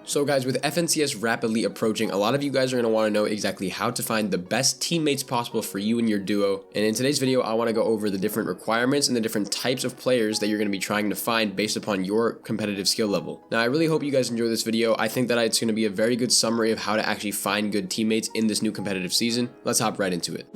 So guys, with FNCS rapidly approaching, a lot of you guys are going to want to know exactly how to find the best teammates possible for you and your duo. And in today's video, I want to go over the different requirements and the different types of players that you're going to be trying to find based upon your competitive skill level. Now, I really hope you guys enjoy this video. I think that it's going to be a very good summary of how to actually find good teammates in this new competitive season. Let's hop right into it.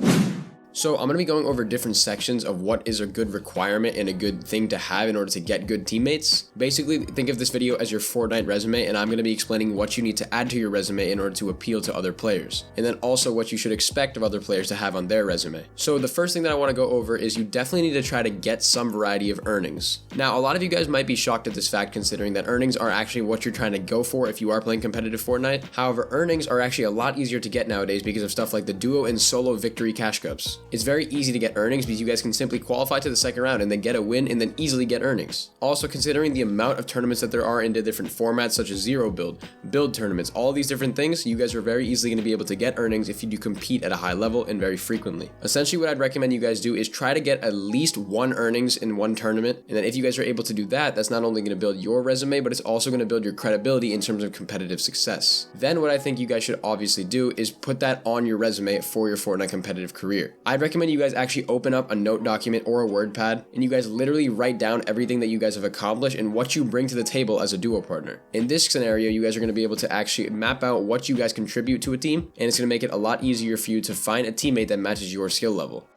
So I'm going to be going over different sections of what is a good requirement and a good thing to have in order to get good teammates. Basically, think of this video as your Fortnite resume, and I'm going to be explaining what you need to add to your resume in order to appeal to other players, and then also what you should expect of other players to have on their resume. So the first thing that I want to go over is you definitely need to try to get some variety of earnings. Now, a lot of you guys might be shocked at this fact, considering that earnings are actually what you're trying to go for if you are playing competitive Fortnite. However, earnings are actually a lot easier to get nowadays because of stuff like the duo and solo victory cash cups. It's very easy to get earnings because you guys can simply qualify to the second round and then get a win and then easily get earnings. Also, considering the amount of tournaments that there are into different formats such as zero build tournaments, all these different things, you guys are very easily going to be able to get earnings if you do compete at a high level and very frequently. Essentially, what I'd recommend you guys do is try to get at least one earnings in one tournament, and then if you guys are able to do that, that's not only going to build your resume, but it's also going to build your credibility in terms of competitive success. Then what I think you guys should obviously do is put that on your resume for your Fortnite competitive career. I'd recommend you guys actually open up a note document or a word pad, and you guys literally write down everything that you guys have accomplished and what you bring to the table as a duo partner. In this scenario, you guys are going to be able to actually map out what you guys contribute to a team, and it's going to make it a lot easier for you to find a teammate that matches your skill level.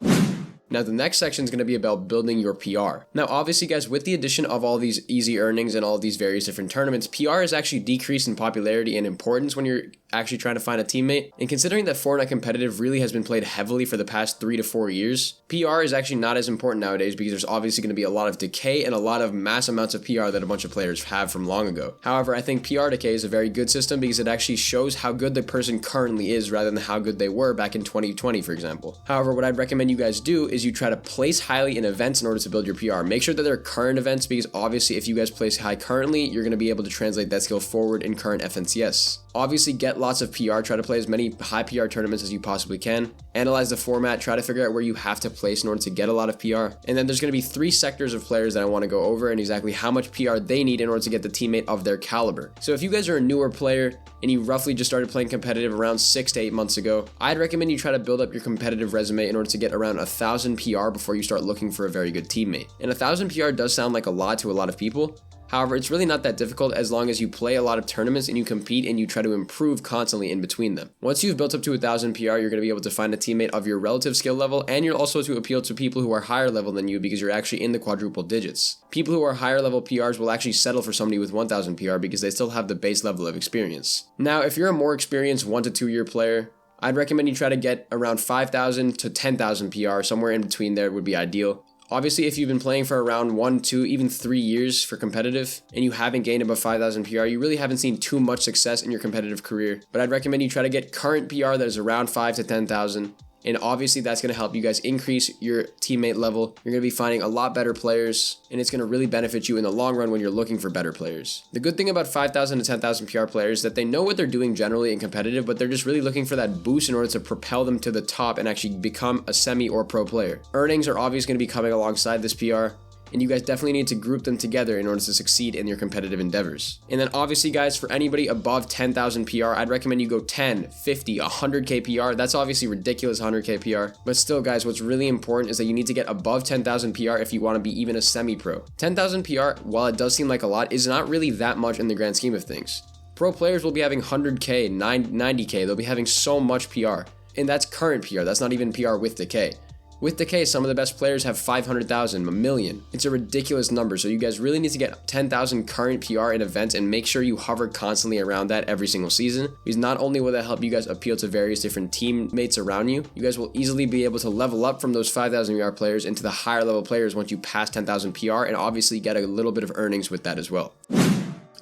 Now, the next section is going to be about building your PR. Now, obviously, guys, with the addition of all these easy earnings and all these various different tournaments, PR is actually decreased in popularity and importance when you're actually trying to find a teammate. And considering that Fortnite competitive really has been played heavily for the past 3 to 4 years, PR is actually not as important nowadays because there's obviously going to be a lot of decay and a lot of mass amounts of PR that a bunch of players have from long ago. However, I think PR decay is a very good system because it actually shows how good the person currently is rather than how good they were back in 2020, for example. However, what I'd recommend you guys do is you try to place highly in events in order to build your PR. Make sure that they're current events because obviously if you guys place high currently, you're going to be able to translate that skill forward in current FNCS. Obviously, get lots of PR, try to play as many high PR tournaments as you possibly can. Analyze the format, try to figure out where you have to place in order to get a lot of PR. And then there's going to be 3 sectors of players that I want to go over and exactly how much PR they need in order to get the teammate of their caliber. So if you guys are a newer player and you roughly just started playing competitive around 6 to 8 months ago, I'd recommend you try to build up your competitive resume in order to get around 1,000 PR before you start looking for a very good teammate. And 1,000 PR does sound like a lot to a lot of people. However, it's really not that difficult as long as you play a lot of tournaments and you compete and you try to improve constantly in between them. Once you've built up to 1,000 PR, you're going to be able to find a teammate of your relative skill level, and you're also to appeal to people who are higher level than you because you're actually in the quadruple digits. People who are higher level PRs will actually settle for somebody with 1,000 PR because they still have the base level of experience. Now, if you're a more experienced 1 to 2 year player, I'd recommend you try to get around 5,000 to 10,000 PR, somewhere in between there would be ideal. Obviously, if you've been playing for around 1, 2, even 3 years for competitive, and you haven't gained above 5,000 PR, you really haven't seen too much success in your competitive career. But I'd recommend you try to get current PR that is around 5 to 10,000. And obviously, that's going to help you guys increase your teammate level. You're going to be finding a lot better players, and it's going to really benefit you in the long run when you're looking for better players. The good thing about 5,000 to 10,000 PR players is that they know what they're doing generally in competitive, but they're just really looking for that boost in order to propel them to the top and actually become a semi or pro player. Earnings are obviously going to be coming alongside this PR, and you guys definitely need to group them together in order to succeed in your competitive endeavors. And then obviously, guys, for anybody above 10,000 PR, I'd recommend you go 10, 50, 100k PR. That's obviously ridiculous 100k PR. But still, guys, what's really important is that you need to get above 10,000 PR if you want to be even a semi-pro. 10,000 PR, while it does seem like a lot, is not really that much in the grand scheme of things. Pro players will be having 100k, 90k, they'll be having so much PR. And that's current PR, that's not even PR with decay. With decay, some of the best players have 500,000, a million. It's a ridiculous number, so you guys really need to get 10,000 current PR in events and make sure you hover constantly around that every single season, because not only will that help you guys appeal to various different teammates around you, you guys will easily be able to level up from those 5,000 PR players into the higher level players once you pass 10,000 PR, and obviously get a little bit of earnings with that as well.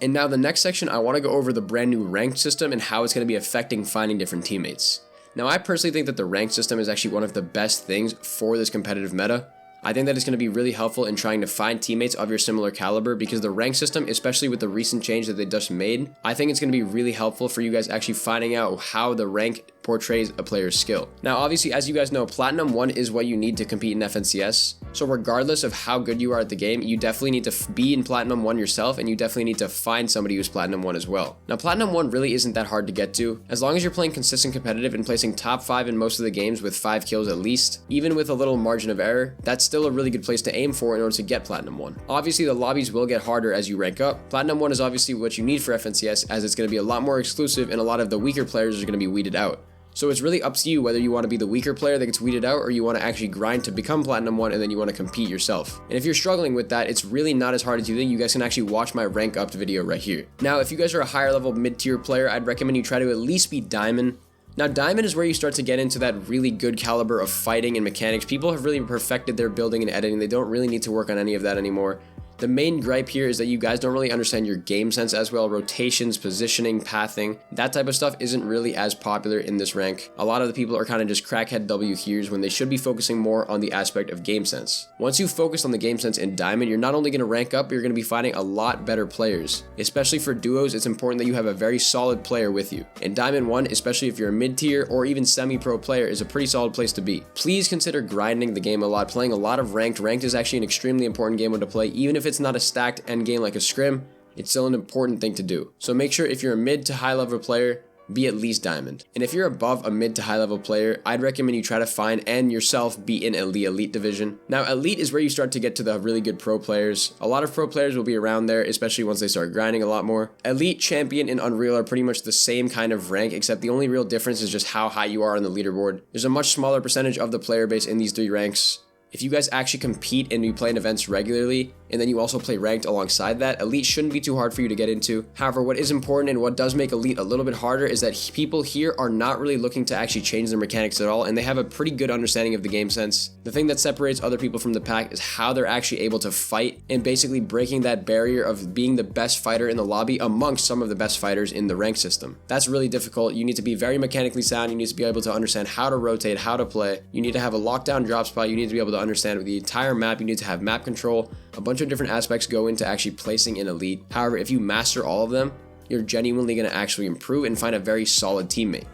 And now the next section, I want to go over the brand new ranked system and how it's going to be affecting finding different teammates. Now, I personally think that the ranked system is actually one of the best things for this competitive meta. I think that it's going to be really helpful in trying to find teammates of your similar caliber because the rank system, especially with the recent change that they just made, I think it's going to be really helpful for you guys actually finding out how the rank portrays a player's skill. Now, obviously, as you guys know, Platinum 1 is what you need to compete in FNCS. So regardless of how good you are at the game, you definitely need to be in Platinum 1 yourself, and you definitely need to find somebody who's Platinum 1 as well. Now, Platinum 1 really isn't that hard to get to. As long as you're playing consistent competitive and placing top 5 in most of the games with 5 kills at least, even with a little margin of error, that's still a really good place to aim for in order to get Platinum 1. Obviously, the lobbies will get harder as you rank up. Platinum 1 is obviously what you need for FNCS, as it's going to be a lot more exclusive and a lot of the weaker players are going to be weeded out. So it's really up to you whether you want to be the weaker player that gets weeded out or you want to actually grind to become Platinum 1 and then you want to compete yourself. And if you're struggling with that, it's really not as hard as you think. You guys can actually watch my rank up video right here. Now, if you guys are a higher level mid-tier player, I'd recommend you try to at least be Diamond. Now, Diamond is where you start to get into that really good caliber of fighting and mechanics. People have really perfected their building and editing. They don't really need to work on any of that anymore. The main gripe here is that you guys don't really understand your game sense as well. Rotations, positioning, pathing, that type of stuff isn't really as popular in this rank. A lot of the people are kind of just crackhead W here's when they should be focusing more on the aspect of game sense. Once you focus on the game sense in Diamond, you're not only going to rank up, you're going to be finding a lot better players. Especially for duos, it's important that you have a very solid player with you. In Diamond 1, especially if you're a mid-tier or even semi-pro player, is a pretty solid place to be. Please consider grinding the game a lot, playing a lot of ranked. Ranked is actually an extremely important game to play, even if it's not a stacked end game like a scrim, it's still an important thing to do. So make sure if you're a mid to high level player, be at least Diamond. And if you're above a mid to high level player, I'd recommend you try to find and yourself be in the elite division. Now, elite is where you start to get to the really good pro players. A lot of pro players will be around there, especially once they start grinding a lot more. Elite, Champion, and Unreal are pretty much the same kind of rank, except the only real difference is just how high you are on the leaderboard. There's a much smaller percentage of the player base in these 3 ranks. If you guys actually compete and you play in events regularly, and then you also play ranked alongside that, elite shouldn't be too hard for you to get into. However, what is important and what does make elite a little bit harder is that people here are not really looking to actually change their mechanics at all, and they have a pretty good understanding of the game sense. The thing that separates other people from the pack is how they're actually able to fight and basically breaking that barrier of being the best fighter in the lobby amongst some of the best fighters in the rank system. That's really difficult. You need to be very mechanically sound. You need to be able to understand how to rotate, how to play. You need to have a lockdown drop spot. You need to be able to understand the entire map. You need to have map control. A bunch of different aspects go into actually placing in elite. However, if you master all of them, you're genuinely going to actually improve and find a very solid teammate.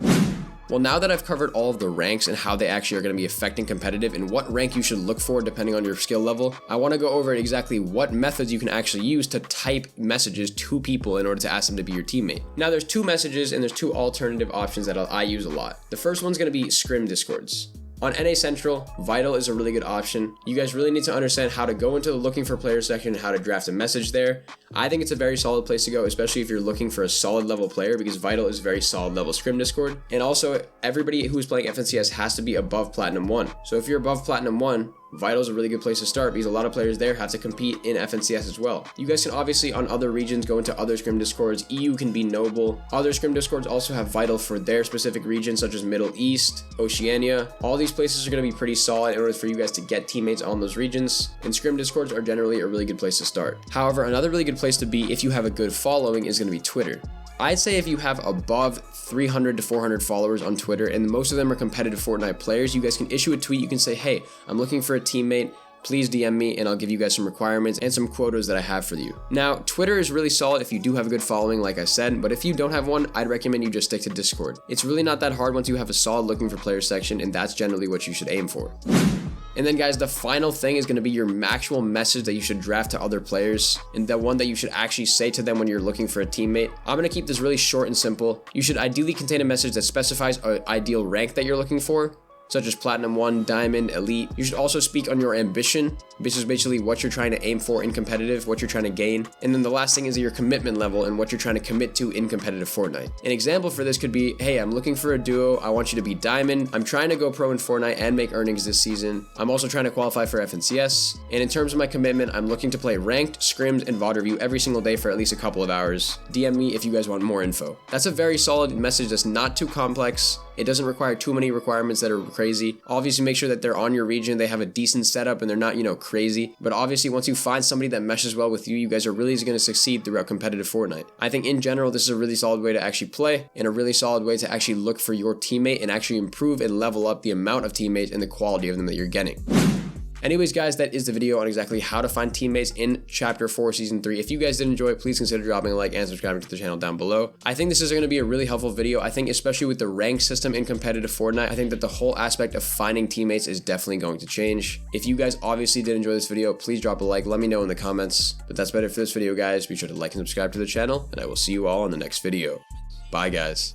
Well, now that I've covered all of the ranks and how they actually are going to be affecting competitive and what rank you should look for depending on your skill level, I want to go over exactly what methods you can actually use to type messages to people in order to ask them to be your teammate. Now, there's 2 messages and there's 2 alternative options that I use a lot. The first one's going to be scrim discords. On NA Central, Vital is a really good option. You guys really need to understand how to go into the looking for players section and how to draft a message there. I think it's a very solid place to go, especially if you're looking for a solid level player, because Vital is very solid level scrim discord. And also, everybody who's playing FNCS has to be above Platinum 1. So if you're above Platinum 1, Vital is a really good place to start because a lot of players there have to compete in FNCS as well. You guys can obviously on other regions go into other scrim discords. EU can be Noble. Other scrim discords also have Vital for their specific regions such as Middle East, Oceania. All these places are going to be pretty solid in order for you guys to get teammates on those regions. And scrim discords are generally a really good place to start. However, another really good place to be if you have a good following is going to be Twitter. I'd say if you have above 300 to 400 followers on Twitter, and most of them are competitive Fortnite players, you guys can issue a tweet. You can say, hey, I'm looking for a teammate. Please DM me and I'll give you guys some requirements and some quotas that I have for you. Now, Twitter is really solid if you do have a good following, like I said, but if you don't have one, I'd recommend you just stick to Discord. It's really not that hard once you have a solid looking for players section, and that's generally what you should aim for. And then guys, the final thing is going to be your actual message that you should draft to other players, and the one that you should actually say to them when you're looking for a teammate. I'm going to keep this really short and simple. You should ideally contain a message that specifies an ideal rank that you're looking for, such as Platinum 1, Diamond, Elite. You should also speak on your ambition. This is basically what you're trying to aim for in competitive, what you're trying to gain. And then the last thing is your commitment level and what you're trying to commit to in competitive Fortnite. An example for this could be, hey, I'm looking for a duo. I want you to be Diamond. I'm trying to go pro in Fortnite and make earnings this season. I'm also trying to qualify for FNCS. And in terms of my commitment, I'm looking to play ranked, scrims, and VOD review every single day for at least a couple of hours. DM me if you guys want more info. That's a very solid message that's not too complex. It doesn't require too many requirements that are crazy. Obviously, make sure that they're on your region, they have a decent setup, and they're not, crazy. But obviously, once you find somebody that meshes well with you, you guys are really going to succeed throughout competitive Fortnite. I think in general, this is a really solid way to actually play and a really solid way to actually look for your teammate and actually improve and level up the amount of teammates and the quality of them that you're getting. Anyways, guys, that is the video on exactly how to find teammates in Chapter 4 Season 3. If you guys did enjoy it, please consider dropping a like and subscribing to the channel down below. I think this is going to be a really helpful video. I think especially with the rank system in competitive Fortnite, I think that the whole aspect of finding teammates is definitely going to change. If you guys obviously did enjoy this video, please drop a like, let me know in the comments. But that's about it for this video, guys. Be sure to like and subscribe to the channel, and I will see you all in the next video. Bye, guys.